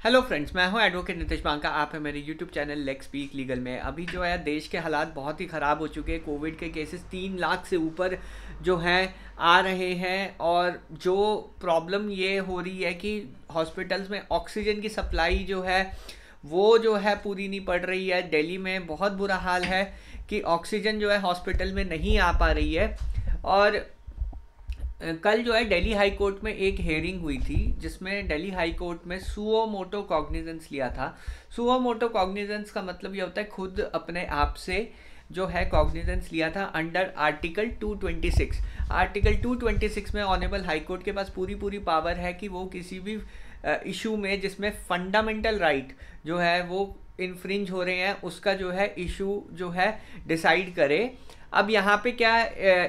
Hello friends, मैं हूं advocate Nitesh Banka. आप है मेरे YouTube channel let's speak legal में। अभी जो है देश के हालात बहुत ही ख़राब हो चुके हैं। कोविड के केसेस 3 लाख से ऊपर जो हैं आ रहे हैं और जो प्रॉब्लम ये हो रही है कि हॉस्पिटल्स में ऑक्सीजन की सप्लाई जो है वो जो है पूरी नहीं पड़ रही है। दिल्ली में बहुत बुरा हाल है कि ऑक्सीजन जो है हॉस्पिटल में नहीं आ पा रही है। और कल जो है दिल्ली हाई कोर्ट में एक हेयरिंग हुई थी जिसमें दिल्ली हाई कोर्ट में सुओ मोटो कॉग्निजेंस लिया था। सुओ मोटो कॉग्निजेंस का मतलब ये होता है खुद अपने आप से जो है कॉग्निजेंस लिया था अंडर आर्टिकल 226। आर्टिकल 226 में ऑनरेबल हाई कोर्ट के पास पूरी पावर है कि वो किसी भी इशू में जिसमें फंडामेंटल राइट जो है वो इन्फ्रिंज हो रहे हैं उसका जो है इशू जो है डिसाइड करे। अब यहाँ पे क्या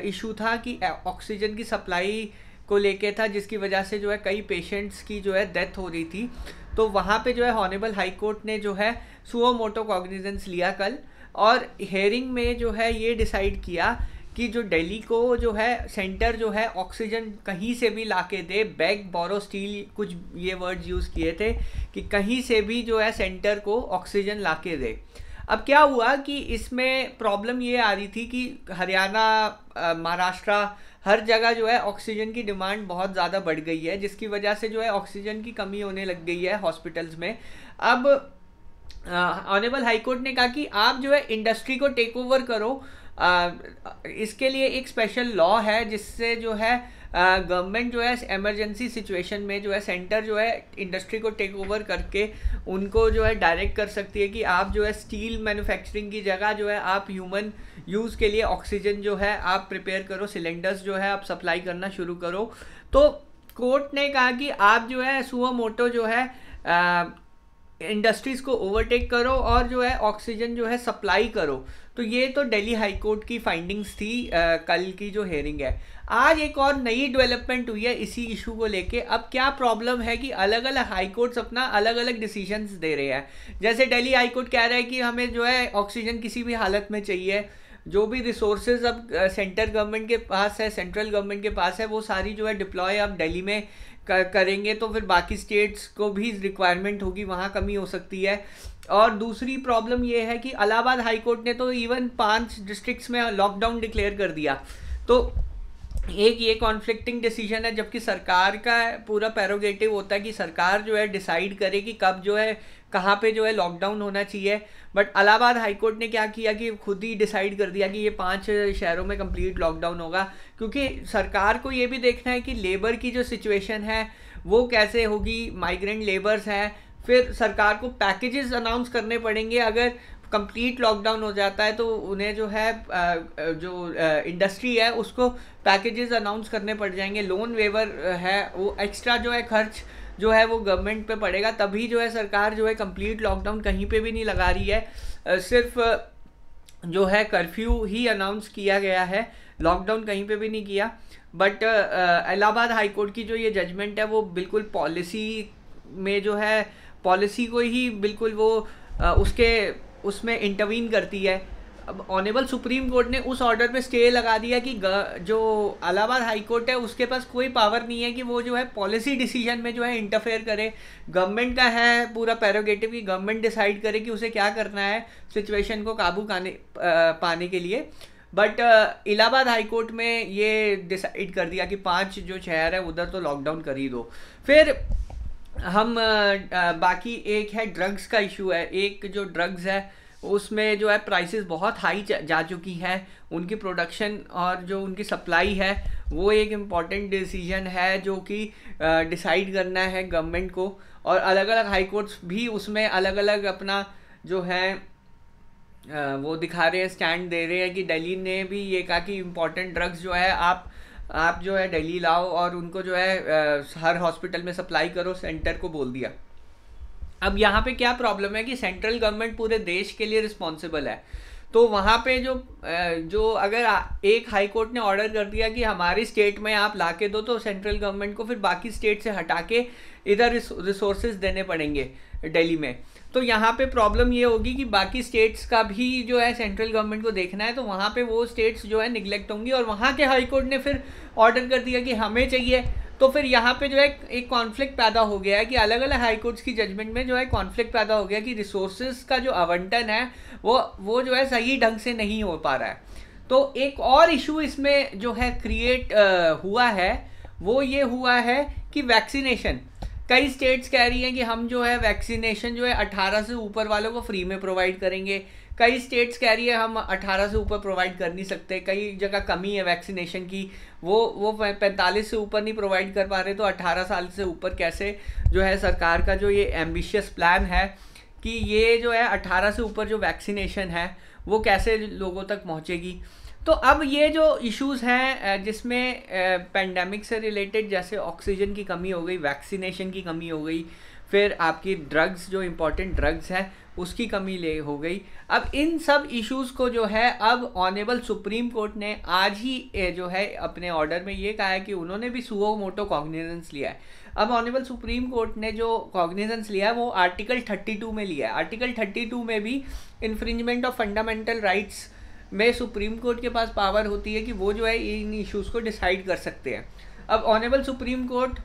इशू था कि ऑक्सीजन की सप्लाई को लेके था, जिसकी वजह से जो है कई पेशेंट्स की जो है डेथ हो रही थी। तो वहाँ पे जो है ऑनरेबल हाई कोर्ट ने जो है सुओ मोटो कॉग्निजेंस लिया कल, और हेयरिंग में जो है ये डिसाइड किया कि जो दिल्ली को जो है सेंटर जो है ऑक्सीजन कहीं से भी लाके दे। बैग बोरो स्टील कुछ ये वर्ड्स यूज़ किए थे कि कहीं से भी जो है सेंटर को ऑक्सीजन लाके दे। अब क्या हुआ कि इसमें प्रॉब्लम ये आ रही थी कि हरियाणा, महाराष्ट्र, हर जगह जो है ऑक्सीजन की डिमांड बहुत ज़्यादा बढ़ गई है, जिसकी वजह से जो है ऑक्सीजन की कमी होने लग गई है हॉस्पिटल्स में। अब ऑनरेबल हाई कोर्ट ने कहा कि आप जो है इंडस्ट्री को टेक ओवर करो। इसके लिए एक स्पेशल लॉ है जिससे जो है गवर्नमेंट जो है इमरजेंसी सिचुएशन में जो है सेंटर जो है इंडस्ट्री को टेक ओवर करके उनको जो है डायरेक्ट कर सकती है कि आप जो है स्टील मैन्युफैक्चरिंग की जगह जो है आप ह्यूमन यूज़ के लिए ऑक्सीजन जो है आप प्रिपेयर करो, सिलेंडर्स जो है आप सप्लाई करना शुरू करो। तो कोर्ट ने कहा कि आप जो है सुओ मोटो जो है इंडस्ट्रीज़ को ओवरटेक करो और जो है ऑक्सीजन जो है सप्लाई करो। तो ये तो दिल्ली हाई कोर्ट की फाइंडिंग्स थी कल की जो हेयरिंग है। आज एक और नई डेवलपमेंट हुई है इसी इशू को लेके। अब क्या प्रॉब्लम है कि अलग अलग हाई कोर्ट्स अपना अलग अलग डिसीजंस दे रहे हैं। जैसे दिल्ली हाई कोर्ट कह रहा है कि हमें जो है ऑक्सीजन किसी भी हालत में चाहिए, जो भी रिसोर्सेज अब सेंटर गवर्नमेंट के पास है, सेंट्रल गवर्नमेंट के पास है, वो सारी जो है डिप्लॉय अब दिल्ली में करेंगे तो फिर बाकी स्टेट्स को भी रिक्वायरमेंट होगी, वहाँ कमी हो सकती है। और दूसरी प्रॉब्लम ये है कि इलाहाबाद हाई कोर्ट ने तो इवन 5 डिस्ट्रिक्ट्स में लॉकडाउन डिक्लेयर कर दिया। तो एक ये कॉन्फ्लिक्टिंग डिसीजन है, जबकि सरकार का पूरा प्रेरोगेटिव होता है कि सरकार जो है डिसाइड करे कि कब जो है कहाँ पे जो है लॉकडाउन होना चाहिए। बट इलाहाबाद हाई कोर्ट ने क्या किया कि खुद ही डिसाइड कर दिया कि ये 5 शहरों में कंप्लीट लॉकडाउन होगा, क्योंकि सरकार को ये भी देखना है कि लेबर की जो सिचुएशन है वो कैसे होगी। माइग्रेंट लेबर्स हैं, फिर सरकार को पैकेजेस अनाउंस करने पड़ेंगे। अगर कंप्लीट लॉकडाउन हो जाता है तो उन्हें जो है जो इंडस्ट्री है उसको पैकेजेस अनाउंस करने पड़ जाएंगे। लोन वेवर है वो एक्स्ट्रा जो है खर्च जो है वो गवर्नमेंट पे पड़ेगा। तभी जो है सरकार जो है कंप्लीट लॉकडाउन कहीं पे भी नहीं लगा रही है, सिर्फ जो है कर्फ्यू ही अनाउंस किया गया है, लॉकडाउन कहीं पे भी नहीं किया। बट इलाहाबाद हाई कोर्ट की जो ये जजमेंट है वो बिल्कुल पॉलिसी में जो है पॉलिसी को ही बिल्कुल वो उसमें इंटरवीन करती है। अब ऑनरेबल सुप्रीम कोर्ट ने उस ऑर्डर पे स्टे लगा दिया कि जो इलाहाबाद हाई कोर्ट है उसके पास कोई पावर नहीं है कि वो जो है पॉलिसी डिसीजन में जो है इंटरफेयर करे। गवर्नमेंट का है पूरा प्रेरोगेटिव कि गवर्नमेंट डिसाइड करे कि उसे क्या करना है सिचुएशन को काबू पाने के लिए। बट इलाहाबाद हाई कोर्ट में ये डिसाइड कर दिया कि 5 जो शहर है उधर तो लॉकडाउन कर ही दो। फिर हम बाकी एक है ड्रग्स का इशू है। एक जो ड्रग्स है उसमें जो है प्राइसेस बहुत हाई जा चुकी हैं, उनकी प्रोडक्शन और जो उनकी सप्लाई है वो एक इम्पॉर्टेंट डिसीजन है जो कि डिसाइड करना है गवर्नमेंट को। और अलग अलग हाई कोर्ट्स भी उसमें अलग अलग अपना जो है वो दिखा रहे हैं, स्टैंड दे रहे हैं कि दिल्ली ने भी ये कहा कि इम्पॉर्टेंट ड्रग्स जो है आप जो है दिल्ली लाओ और उनको जो है हर हॉस्पिटल में सप्लाई करो, सेंटर को बोल दिया। अब यहाँ पे क्या प्रॉब्लम है कि सेंट्रल गवर्नमेंट पूरे देश के लिए रिस्पॉन्सिबल है। तो वहाँ पे जो अगर एक हाई कोर्ट ने ऑर्डर कर दिया कि हमारी स्टेट में आप ला के दो, तो सेंट्रल गवर्नमेंट को फिर बाकी स्टेट से हटा के इधर रिसोर्सेज देने पड़ेंगे दिल्ली में। तो यहाँ पे प्रॉब्लम ये होगी कि बाकी स्टेट्स का भी जो है सेंट्रल गवर्नमेंट को देखना है, तो वहाँ पे वो स्टेट्स जो है निगलेक्ट होंगी और वहाँ के हाई कोर्ट ने फिर ऑर्डर कर दिया कि हमें चाहिए। तो फिर यहाँ पे जो है एक कॉन्फ्लिक्ट पैदा हो गया है कि अलग अलग हाई कोर्ट्स की जजमेंट में जो है कॉन्फ्लिक्ट पैदा हो गया कि रिसोर्सेज का जो आवंटन है वो जो है सही ढंग से नहीं हो पा रहा है। तो एक और इशू इसमें जो है क्रिएट हुआ है वो ये हुआ है कि वैक्सीनेशन, कई स्टेट्स कह रही हैं कि हम जो है वैक्सीनेशन जो है 18 से ऊपर वालों को फ्री में प्रोवाइड करेंगे, कई स्टेट्स कह रही है हम 18 से ऊपर प्रोवाइड कर नहीं सकते, कई जगह कमी है वैक्सीनेशन की, वो 45 से ऊपर नहीं प्रोवाइड कर पा रहे, तो 18 साल से ऊपर कैसे जो है सरकार का जो ये एम्बिशियस प्लान है कि ये जो है 18 से ऊपर जो वैक्सीनेशन है वो कैसे लोगों तक पहुंचेगी। तो अब ये जो इश्यूज़ हैं जिसमें पेंडेमिक से रिलेटेड जैसे ऑक्सीजन की कमी हो गई, वैक्सीनेशन की कमी हो गई, फिर आपकी ड्रग्स जो इम्पोर्टेंट ड्रग्स हैं उसकी कमी हो गई। अब इन सब इश्यूज़ को जो है अब ऑनरेबल सुप्रीम कोर्ट ने आज ही जो है अपने ऑर्डर में ये कहा है कि उन्होंने भी सुओ मोटो कॉग्निजेंस लिया है। अब ऑनरेबल सुप्रीम कोर्ट ने जो कॉग्निजेंस लिया है वो आर्टिकल 32 में लिया है। आर्टिकल 32 में भी इन्फ्रिंजमेंट ऑफ फंडामेंटल राइट्स में सुप्रीम कोर्ट के पास पावर होती है कि वो जो है इन इश्यूज़ को डिसाइड कर सकते हैं। अब ऑनरेबल सुप्रीम कोर्ट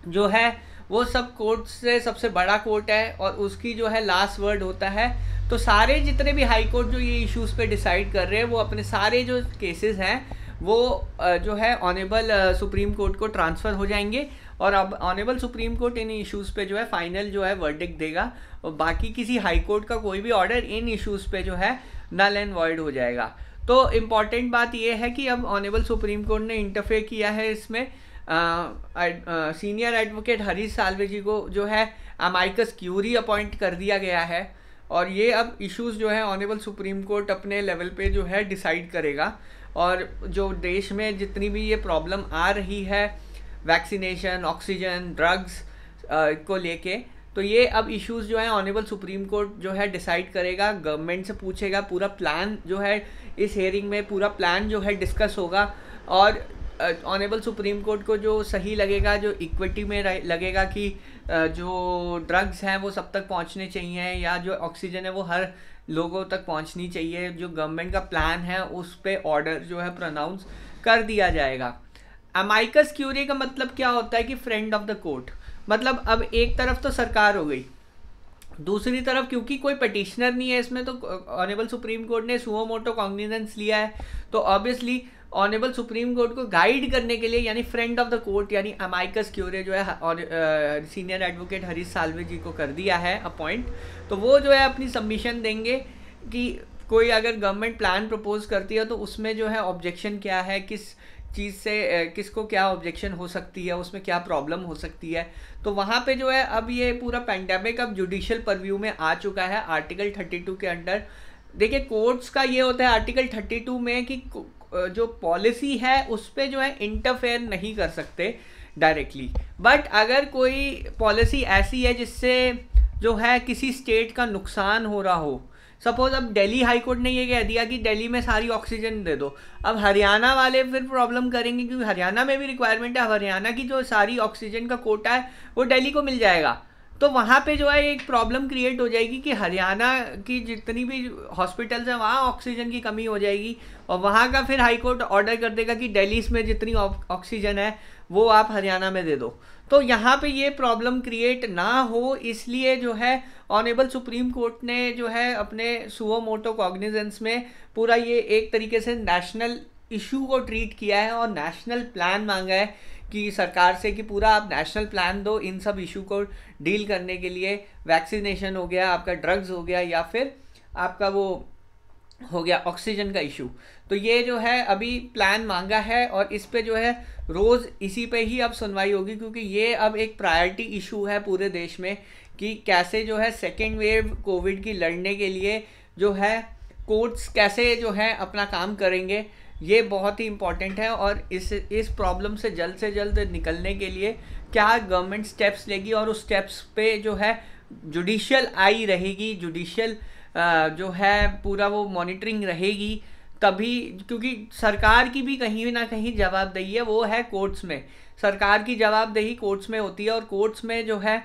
जो है वो सब कोर्ट से सबसे बड़ा कोर्ट है और उसकी जो है लास्ट वर्ड होता है। तो सारे जितने भी हाई कोर्ट जो ये इश्यूज़ पे डिसाइड कर रहे हैं वो अपने सारे जो केसेस हैं वो जो है ऑनरेबल सुप्रीम कोर्ट को ट्रांसफ़र हो जाएंगे और अब ऑनरेबल सुप्रीम कोर्ट इन इश्यूज़ पे जो है फाइनल जो है वर्डिक्ट देगा और बाकी किसी हाई कोर्ट का कोई भी ऑर्डर इन इश्यूज़ पे जो है नल एंड वॉइड हो जाएगा। तो इम्पॉर्टेंट बात यह है कि अब ऑनरेबल सुप्रीम कोर्ट ने इंटरफेयर किया है इसमें। सीनियर एडवोकेट हरीश साल्वे जी को जो है अमाइकस क्यूरी अपॉइंट कर दिया गया है और ये अब इश्यूज़ जो है ऑनरेबल सुप्रीम कोर्ट अपने लेवल पे जो है डिसाइड करेगा। और जो देश में जितनी भी ये प्रॉब्लम आ रही है वैक्सीनेशन, ऑक्सीजन, ड्रग्स को लेके, तो ये अब इश्यूज़ जो है ऑनरेबल सुप्रीम कोर्ट जो है डिसाइड करेगा, गवर्नमेंट से पूछेगा, पूरा प्लान जो है इस हेयरिंग में पूरा प्लान जो है डिस्कस होगा और ऑनरेबल सुप्रीम कोर्ट को जो सही लगेगा, जो इक्विटी में लगेगा कि जो ड्रग्स हैं वो सब तक पहुंचने चाहिए या जो ऑक्सीजन है वो हर लोगों तक पहुंचनी चाहिए, जो गवर्नमेंट का प्लान है उस पर ऑर्डर जो है प्रोनाउंस कर दिया जाएगा। अमाइकस क्यूरी का मतलब क्या होता है कि फ्रेंड ऑफ द कोर्ट, मतलब अब एक तरफ तो सरकार हो गई, दूसरी तरफ क्योंकि कोई पटिशनर नहीं है इसमें तो ऑनरेबल सुप्रीम कोर्ट ने सुओ मोटो कॉग्निजेंस लिया है, तो ऑब्वियसली ऑनरेबल सुप्रीम कोर्ट को गाइड करने के लिए यानी फ्रेंड ऑफ द कोर्ट यानी अमाइकस क्यूरी जो है और सीनियर एडवोकेट हरीश साल्वे जी को कर दिया है अपॉइंट। तो वो जो है अपनी सबमिशन देंगे कि कोई अगर गवर्नमेंट प्लान प्रपोज करती है तो उसमें जो है ऑब्जेक्शन क्या है, किस चीज़ से किसको क्या ऑब्जेक्शन हो सकती है, उसमें क्या प्रॉब्लम हो सकती है। तो वहाँ पे जो है अब ये पूरा पेंडेमिक अब जुडिशियल परव्यू में आ चुका है आर्टिकल 32 के अंडर। देखिए कोर्ट्स का ये होता है आर्टिकल 32 में कि जो पॉलिसी है उस पर जो है इंटरफेयर नहीं कर सकते डायरेक्टली, बट अगर कोई पॉलिसी ऐसी है जिससे जो है किसी स्टेट का नुकसान हो रहा हो, सपोज अब दिल्ली हाई कोर्ट ने ये कह दिया कि दिल्ली में सारी ऑक्सीजन दे दो, अब हरियाणा वाले फिर प्रॉब्लम करेंगे क्योंकि हरियाणा में भी रिक्वायरमेंट है, हरियाणा की जो सारी ऑक्सीजन का कोटा है वो दिल्ली को मिल जाएगा। तो वहाँ पे जो है एक प्रॉब्लम क्रिएट हो जाएगी कि हरियाणा की जितनी भी हॉस्पिटल्स हैं वहाँ ऑक्सीजन की कमी हो जाएगी और वहाँ का फिर हाई कोर्ट ऑर्डर कर देगा कि दिल्ली में जितनी ऑक्सीजन है वो आप हरियाणा में दे दो। तो यहाँ पे ये प्रॉब्लम क्रिएट ना हो इसलिए जो है ऑनरेबल सुप्रीम कोर्ट ने जो है अपने सुओ मोटो कॉग्निजेंस में पूरा ये एक तरीके से नेशनल इशू को ट्रीट किया है और नेशनल प्लान मांगा है कि सरकार से कि पूरा आप नेशनल प्लान दो इन सब इशू को डील करने के लिए। वैक्सीनेशन हो गया, आपका ड्रग्स हो गया या फिर आपका वो हो गया ऑक्सीजन का इशू। तो ये जो है अभी प्लान मांगा है और इस पे जो है रोज़ इसी पे ही अब सुनवाई होगी क्योंकि ये अब एक प्रायोरिटी इशू है पूरे देश में कि कैसे जो है सेकेंड वेव कोविड की लड़ने के लिए जो है कोर्ट्स कैसे जो है अपना काम करेंगे, ये बहुत ही इम्पॉर्टेंट है। और इस प्रॉब्लम से जल्द निकलने के लिए क्या गवर्नमेंट स्टेप्स लेगी और उस स्टेप्स पे जो है जुडिशियल आई रहेगी, जुडिशियल जो है पूरा वो मॉनिटरिंग रहेगी तभी, क्योंकि सरकार की भी कहीं ना कहीं जवाबदेही है वो है कोर्ट्स में, सरकार की जवाबदेही कोर्ट्स में होती है और कोर्ट्स में जो है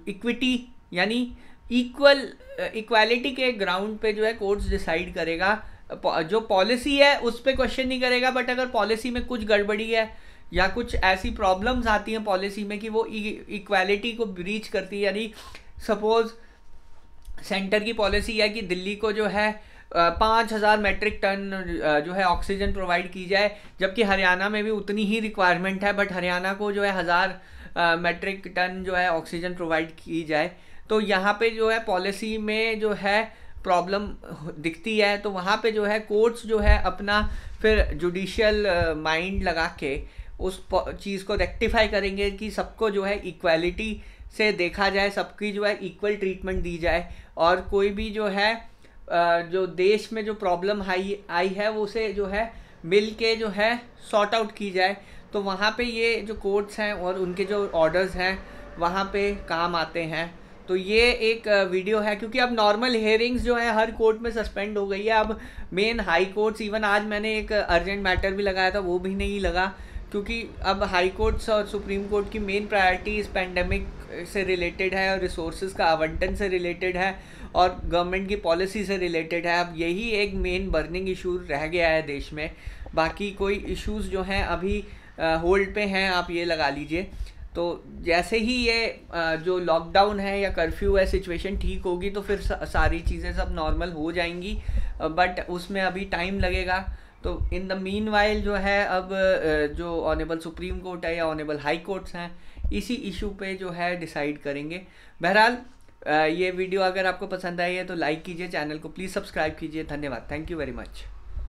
इक्विटी यानी इक्वालिटी के ग्राउंड पे जो है कोर्ट्स डिसाइड करेगा। जो पॉलिसी है उस पर क्वेश्चन नहीं करेगा, बट अगर पॉलिसी में कुछ गड़बड़ी है या कुछ ऐसी प्रॉब्लम्स आती हैं पॉलिसी में कि वो इक्वालिटी को ब्रीच करती है। यानी सपोज सेंटर की पॉलिसी है कि दिल्ली को जो है 5,000 मेट्रिक टन जो है ऑक्सीजन प्रोवाइड की जाए, जबकि हरियाणा में भी उतनी ही रिक्वायरमेंट है, बट हरियाणा को जो है 1,000 मेट्रिक टन जो है ऑक्सीजन प्रोवाइड की जाए। तो यहाँ पे जो है पॉलिसी में जो है प्रॉब्लम दिखती है, तो वहाँ पे जो है कोर्ट्स जो है अपना फिर जुडिशियल माइंड लगा के उस चीज़ को रेक्टिफाई करेंगे कि सबको जो है इक्वालिटी से देखा जाए, सबकी जो है इक्वल ट्रीटमेंट दी जाए, और कोई भी जो है जो देश में जो प्रॉब्लम आई है वो उसे जो है मिल के जो है सॉर्ट आउट की जाए। तो वहाँ पे ये जो कोर्ट्स हैं और उनके जो ऑर्डर्स हैं वहाँ पे काम आते हैं। तो ये एक वीडियो है, क्योंकि अब नॉर्मल हेयरिंग्स जो है हर कोर्ट में सस्पेंड हो गई है। अब मेन हाई कोर्ट्स, इवन आज मैंने एक अर्जेंट मैटर भी लगाया था, वो भी नहीं लगा, क्योंकि अब हाई कोर्ट्स और सुप्रीम कोर्ट की मेन प्रायोरिटी इस पैंडमिक से रिलेटेड है और रिसोर्सेज का आवंटन से रिलेटेड है और गवर्नमेंट की पॉलिसी से रिलेटेड है। अब यही एक मेन बर्निंग इशू रह गया है देश में, बाकी कोई इश्यूज जो हैं अभी होल्ड पे हैं, आप ये लगा लीजिए। तो जैसे ही ये जो लॉकडाउन है या कर्फ्यू है सिचुएशन ठीक होगी तो फिर सारी चीज़ें सब नॉर्मल हो जाएंगी, बट उसमें अभी टाइम लगेगा। तो इन द मीन वाइल जो है अब जो ऑनेबल सुप्रीम कोर्ट है या ऑनेबल हाई कोर्ट्स हैं इसी इशू पे जो है डिसाइड करेंगे। बहरहाल ये वीडियो अगर आपको पसंद आई है तो लाइक कीजिए, चैनल को प्लीज़ सब्सक्राइब कीजिए। धन्यवाद, थैंक यू वेरी मच।